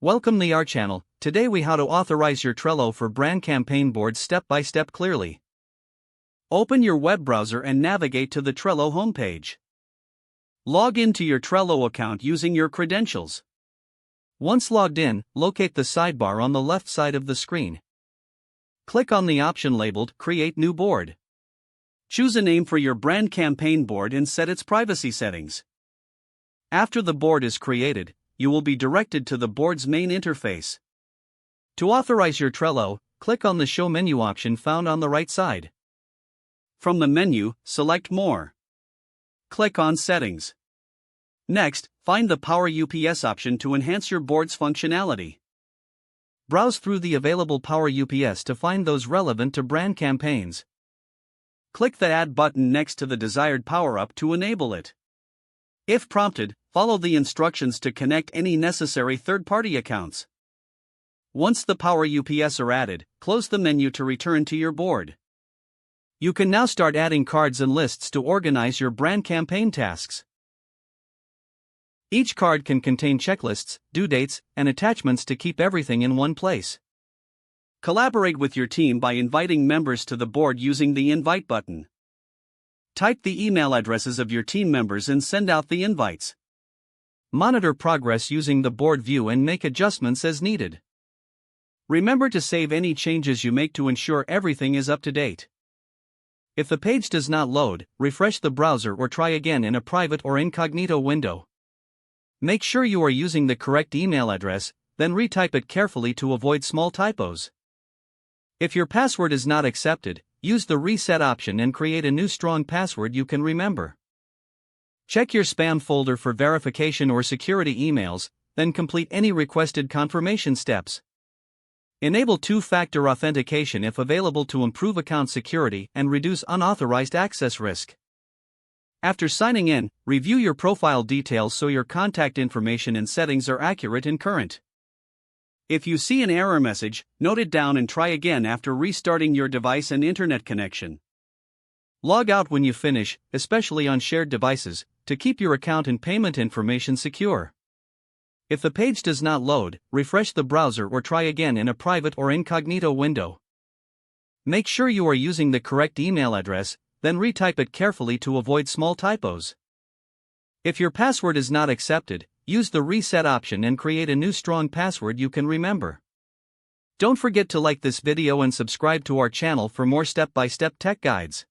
Welcome to our channel. Today we how to authorize your Trello for brand campaign boards step by step clearly. Open your web browser and navigate to the Trello homepage. Log into your Trello account using your credentials. Once logged in, locate the sidebar on the left side of the screen. Click on the option labeled Create New Board. Choose a name for your brand campaign board and set its privacy settings. After the board is created, you will be directed to the board's main interface. To authorize your Trello, click on the Show menu option found on the right side. From the menu, select More. Click on Settings. Next, find the Power UPS option to enhance your board's functionality. Browse through the available Power UPS to find those relevant to brand campaigns. Click the Add button next to the desired power-up to enable it. If prompted, follow the instructions to connect any necessary third-party accounts. Once the Power UPS are added, close the menu to return to your board. You can now start adding cards and lists to organize your brand campaign tasks. Each card can contain checklists, due dates, and attachments to keep everything in one place. Collaborate with your team by inviting members to the board using the Invite button. Type the email addresses of your team members and send out the invites. Monitor progress using the board view and make adjustments as needed. Remember to save any changes you make to ensure everything is up to date. If the page does not load, refresh the browser or try again in a private or incognito window. Make sure you are using the correct email address, then retype it carefully to avoid small typos. If your password is not accepted, use the Reset option and create a new strong password you can remember. Check your spam folder for verification or security emails, then complete any requested confirmation steps. Enable two-factor authentication if available to improve account security and reduce unauthorized access risk. After signing in, review your profile details so your contact information and settings are accurate and current. If you see an error message, note it down and try again after restarting your device and internet connection. Log out when you finish, especially on shared devices, to keep your account and payment information secure. If the page does not load, refresh the browser or try again in a private or incognito window. Make sure you are using the correct email address, then retype it carefully to avoid small typos. If your password is not accepted, use the Reset option and create a new strong password you can remember. Don't forget to like this video and subscribe to our channel for more step-by-step tech guides.